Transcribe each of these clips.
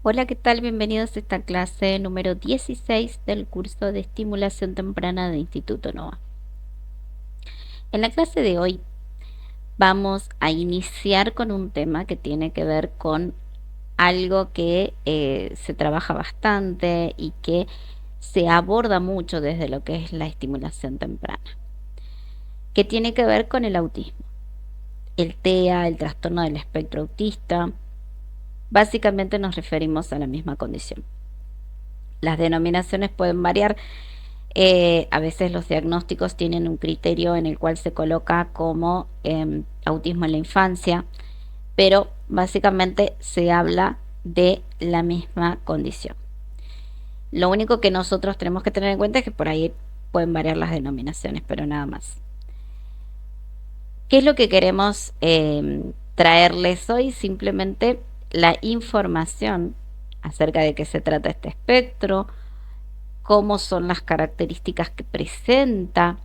Hola, ¿qué tal? Bienvenidos a esta clase número 16 del curso de estimulación temprana de Instituto NOA. En la clase de hoy vamos a iniciar con un tema que tiene que ver con algo que se trabaja bastante y que se aborda mucho desde lo que es la estimulación temprana, que tiene que ver con el autismo, el TEA, el trastorno del espectro autista. Básicamente nos referimos a la misma condición. Las denominaciones pueden variar. A veces los diagnósticos tienen un criterio en el cual se coloca como autismo en la infancia, pero básicamente se habla de la misma condición. Lo único que nosotros tenemos que tener en cuenta es que por ahí pueden variar las denominaciones, pero nada más. ¿Qué es lo que queremos traerles hoy? Simplemente la información acerca de qué se trata este espectro, cómo son las características que presenta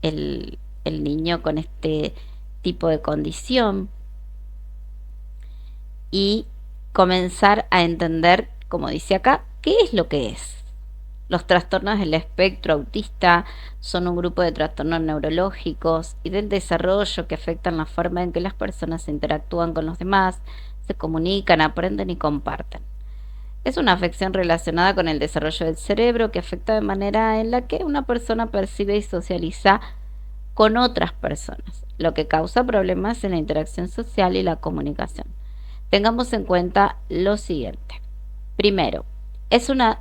el niño con este tipo de condición y comenzar a entender, como dice acá, qué es lo que es. Los trastornos del espectro autista son un grupo de trastornos neurológicos y del desarrollo que afectan la forma en que las personas interactúan con los demás, se comunican, aprenden y comparten. Es una afección relacionada con el desarrollo del cerebro que afecta de manera en la que una persona percibe y socializa con otras personas, lo que causa problemas en la interacción social y la comunicación. Tengamos en cuenta lo siguiente. Primero, es una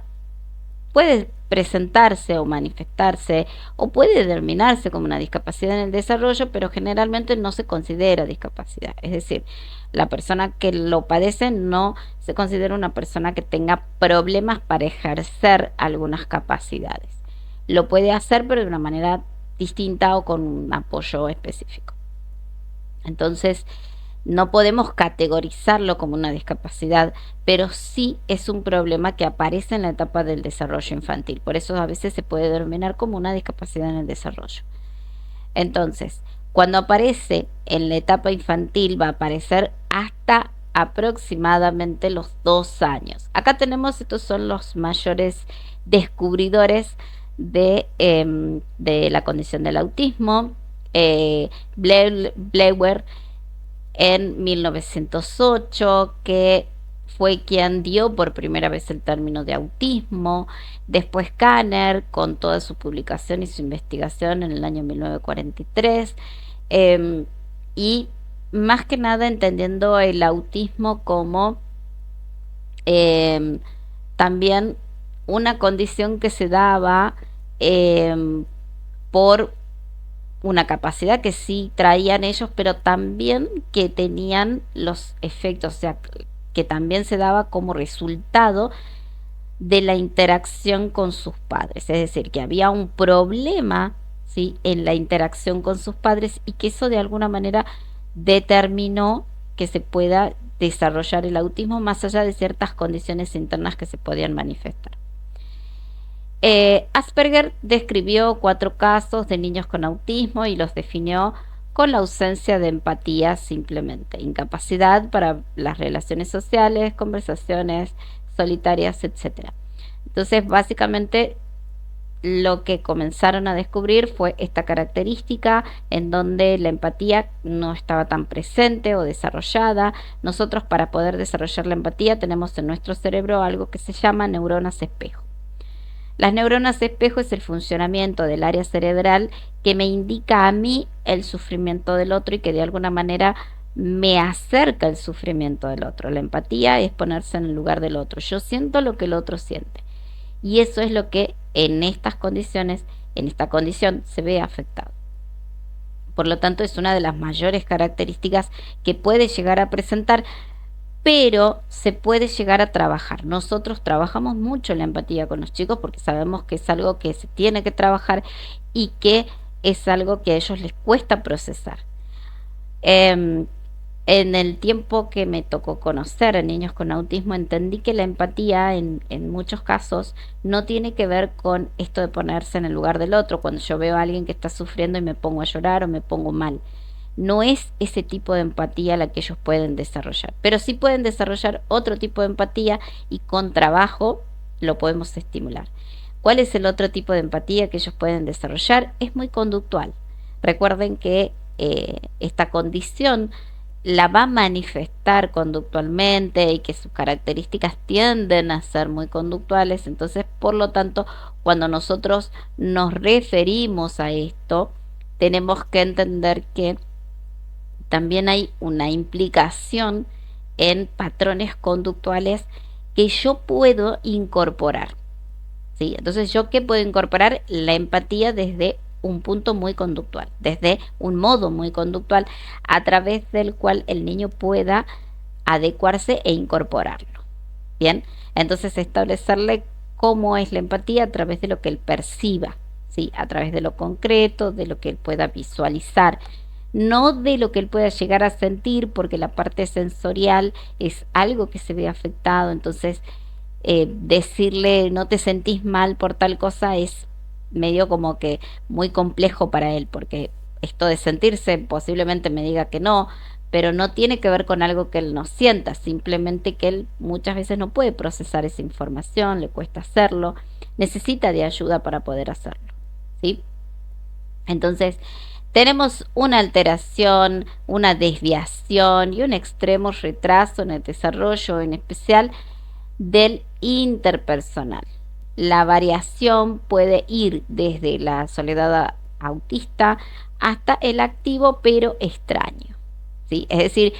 puede presentarse o manifestarse o puede determinarse como una discapacidad en el desarrollo, pero generalmente no se considera discapacidad. Es decir, la persona que lo padece no se considera una persona que tenga problemas para ejercer algunas capacidades. Lo puede hacer, pero de una manera distinta o con un apoyo específico. Entonces, no podemos categorizarlo como una discapacidad, pero sí es un problema que aparece en la etapa del desarrollo infantil. Por eso a veces se puede denominar como una discapacidad en el desarrollo. Entonces, cuando aparece en la etapa infantil va a aparecer hasta aproximadamente los 2 años. Acá tenemos, estos son los mayores descubridores de la condición del autismo. Bleuer en 1908, que fue quien dio por primera vez el término de autismo. Después Kanner, con toda su publicación y su investigación en el año 1943. eh, y más que nada entendiendo el autismo como eh, también una condición que se daba eh, por una capacidad que sí traían ellos, pero también que tenían los efectos, o sea, que también se daba como resultado de la interacción con sus padres. Es decir, que había un problema, ¿sí?, en la interacción con sus padres y que eso de alguna manera determinó que se pueda desarrollar el autismo más allá de ciertas condiciones internas que se podían manifestar. Asperger describió 4 casos de niños con autismo y los definió con la ausencia de empatía simplemente, incapacidad para las relaciones sociales, conversaciones solitarias, etcétera. Entonces, básicamente, lo que comenzaron a descubrir fue esta característica en donde la empatía no estaba tan presente o desarrollada. Nosotros, para poder desarrollar la empatía, tenemos en nuestro cerebro algo que se llama neuronas espejo. Las neuronas espejo es el funcionamiento del área cerebral que me indica a mí el sufrimiento del otro y que de alguna manera me acerca el sufrimiento del otro. La empatía es ponerse en el lugar del otro. Yo siento lo que el otro siente. Y eso es lo que en estas condiciones, en esta condición, se ve afectado. Por lo tanto, es una de las mayores características que puede llegar a presentar, pero se puede llegar a trabajar. Nosotros trabajamos mucho la empatía con los chicos porque sabemos que es algo que se tiene que trabajar y que es algo que a ellos les cuesta procesar. Eh, en el tiempo que me tocó conocer a niños con autismo, entendí que la empatía en muchos casos no tiene que ver con esto de ponerse en el lugar del otro, cuando yo veo a alguien que está sufriendo y me pongo a llorar o me pongo mal. no es ese tipo de empatía la que ellos pueden desarrollar, pero sí pueden desarrollar otro tipo de empatía y con trabajo lo podemos estimular. ¿Cuál es el otro tipo de empatía que ellos pueden desarrollar? Es muy conductual. Recuerden que esta condición la va a manifestar conductualmente y que sus características tienden a ser muy conductuales. Entonces, por lo tanto, cuando nosotros nos referimos a esto, tenemos que entender que también hay una implicación en patrones conductuales que yo puedo incorporar. ¿Sí? Entonces, ¿yo qué puedo incorporar? La empatía desde un punto muy conductual, desde un modo muy conductual, a través del cual el niño pueda adecuarse e incorporarlo. Bien, entonces establecerle cómo es la empatía a través de lo que él perciba, ¿sí? A través de lo concreto, de lo que él pueda visualizar, no de lo que él pueda llegar a sentir, porque la parte sensorial es algo que se ve afectado. Entonces decirle no te sentís mal por tal cosa es medio como que muy complejo para él, porque esto de sentirse posiblemente me diga que no, pero no tiene que ver con algo que él no sienta, simplemente que él muchas veces no puede procesar esa información, le cuesta hacerlo, necesita de ayuda para poder hacerlo, ¿sí? Entonces, tenemos una alteración, una desviación y un extremo retraso en el desarrollo, en especial del interpersonal. La variación puede ir desde la soledad autista hasta el activo pero extraño, ¿sí? Es decir,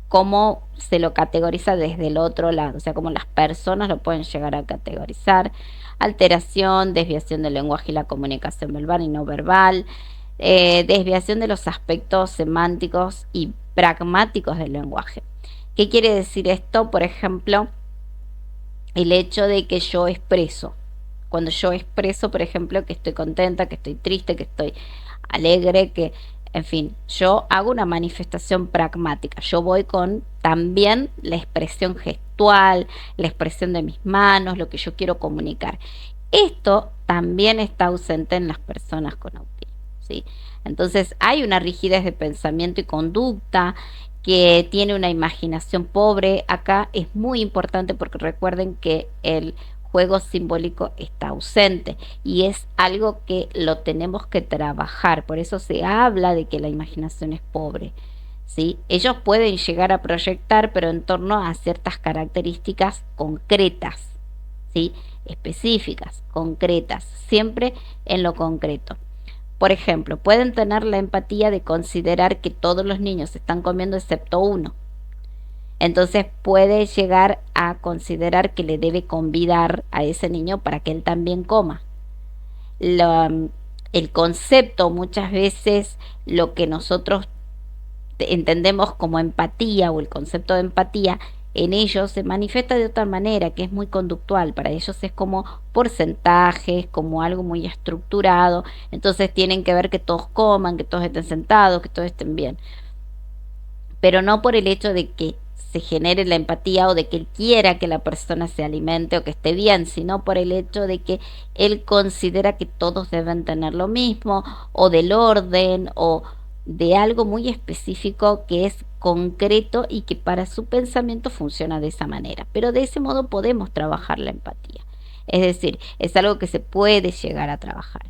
cómo se lo categoriza desde el otro lado, o sea, cómo las personas lo pueden llegar a categorizar. Alteración, desviación del lenguaje y la comunicación verbal y no verbal, desviación de los aspectos semánticos y pragmáticos del lenguaje. ¿Qué quiere decir esto? Por ejemplo, el hecho de que yo expreso. Cuando yo expreso, por ejemplo, que estoy contenta, que estoy triste, que estoy alegre, que, en fin, yo hago una manifestación pragmática. Yo voy con también la expresión gestual, la expresión de mis manos, lo que yo quiero comunicar. Esto también está ausente en las personas con autismo, ¿sí? Entonces hay una rigidez de pensamiento y conducta que tiene una imaginación pobre. Acá es muy importante porque recuerden que el juego simbólico está ausente y es algo que lo tenemos que trabajar. Por eso se habla de que la imaginación es pobre, ¿sí? Ellos pueden llegar a proyectar, pero en torno a ciertas características concretas, ¿sí? Específicas, concretas, siempre en lo concreto. Por ejemplo, pueden tener la empatía de considerar que todos los niños están comiendo excepto uno. Entonces puede llegar a considerar que le debe convidar a ese niño para que él también coma. Lo, el concepto, muchas veces lo que nosotros entendemos como empatía o el concepto de empatía, en ellos se manifiesta de otra manera, que es muy conductual. Para ellos es como porcentajes, como algo muy estructurado. Entonces tienen que ver que todos coman, que todos estén sentados, que todos estén bien. Pero no por el hecho de que se genere la empatía o de que él quiera que la persona se alimente o que esté bien, sino por el hecho de que él considera que todos deben tener lo mismo, o del orden, o de algo muy específico que es concreto y que para su pensamiento funciona de esa manera. Pero de ese modo podemos trabajar la empatía. Es decir, es algo que se puede llegar a trabajar.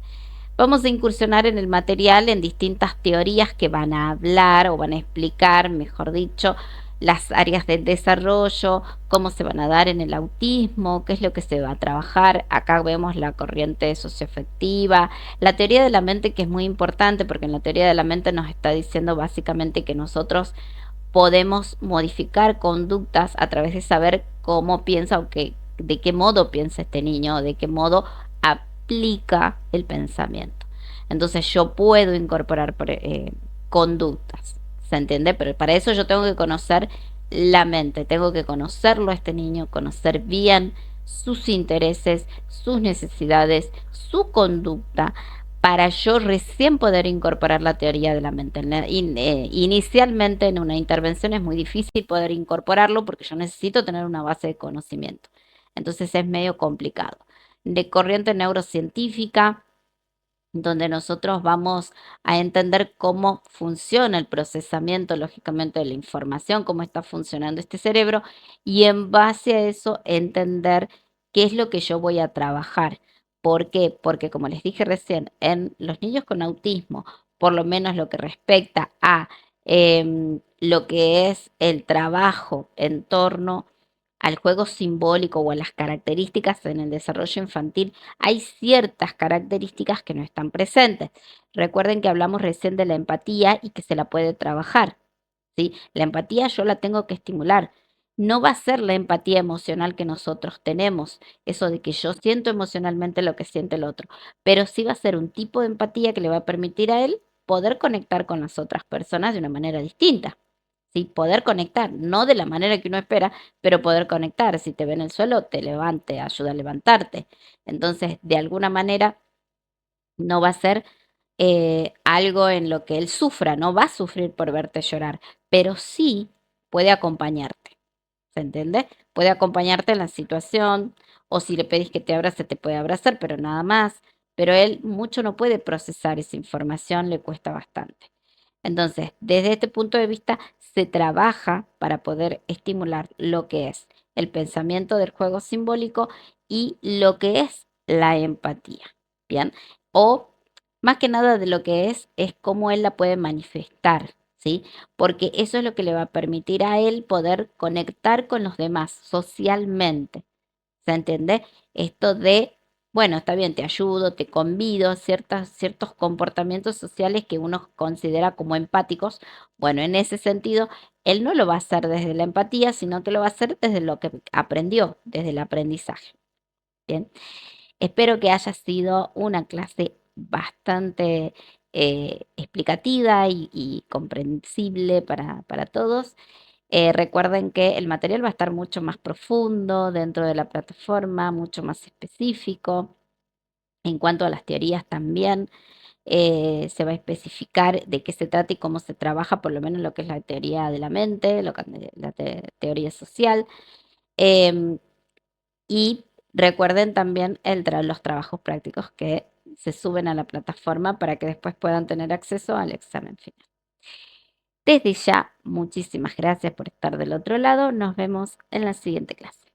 Vamos a incursionar en el material en distintas teorías que van a hablar o van a explicar, mejor dicho, las áreas del desarrollo, cómo se van a dar en el autismo, qué es lo que se va a trabajar. Acá vemos la corriente socioafectiva, la teoría de la mente, que es muy importante porque en la teoría de la mente nos está diciendo básicamente que nosotros podemos modificar conductas a través de saber cómo piensa o que, de qué modo piensa este niño, de qué modo aplica el pensamiento. Entonces yo puedo incorporar conductas, ¿se entiende? Pero para eso yo tengo que conocer la mente, tengo que conocerlo a este niño, conocer bien sus intereses, sus necesidades, su conducta, para yo recién poder incorporar la teoría de la mente. Inicialmente en una intervención es muy difícil poder incorporarlo porque yo necesito tener una base de conocimiento. Entonces es medio complicado. De corriente neurocientífica, donde nosotros vamos a entender cómo funciona el procesamiento, lógicamente, de la información, cómo está funcionando este cerebro, y en base a eso entender qué es lo que yo voy a trabajar. ¿Por qué? Porque como les dije recién, en los niños con autismo, por lo menos lo que respecta a lo que es el trabajo en torno al juego simbólico o a las características en el desarrollo infantil, hay ciertas características que no están presentes. Recuerden que hablamos recién de la empatía y que se la puede trabajar, ¿sí? La empatía yo la tengo que estimular. No va a ser la empatía emocional que nosotros tenemos, eso de que yo siento emocionalmente lo que siente el otro, pero sí va a ser un tipo de empatía que le va a permitir a él poder conectar con las otras personas de una manera distinta. ¿Sí? Poder conectar, no de la manera que uno espera, pero poder conectar. Si te ve en el suelo, te levante, ayuda a levantarte. Entonces, de alguna manera, no va a ser algo en lo que él sufra, no va a sufrir por verte llorar, pero sí puede acompañarte. ¿Se entiende? Puede acompañarte en la situación, o si le pedís que te abrace, te puede abrazar, pero nada más. Pero él mucho no puede procesar esa información, le cuesta bastante. Entonces, desde este punto de vista, se trabaja para poder estimular lo que es el pensamiento del juego simbólico y lo que es la empatía. Bien, o más que nada de lo que es cómo él la puede manifestar, ¿sí? Porque eso es lo que le va a permitir a él poder conectar con los demás socialmente. ¿Se entiende? Esto de, bueno, está bien, te ayudo, te convido, ciertos comportamientos sociales que uno considera como empáticos. Bueno, en ese sentido, él no lo va a hacer desde la empatía, sino que lo va a hacer desde lo que aprendió, desde el aprendizaje. Bien, espero que haya sido una clase bastante explicativa y comprensible para todos. Recuerden que el material va a estar mucho más profundo dentro de la plataforma, mucho más específico. En cuanto a las teorías también, se va a especificar de qué se trata y cómo se trabaja, por lo menos lo que es la teoría de la mente, teoría social. Em, y recuerden también los trabajos prácticos que se suben a la plataforma para que después puedan tener acceso al examen final. Desde ya, muchísimas gracias por estar del otro lado. Nos vemos en la siguiente clase.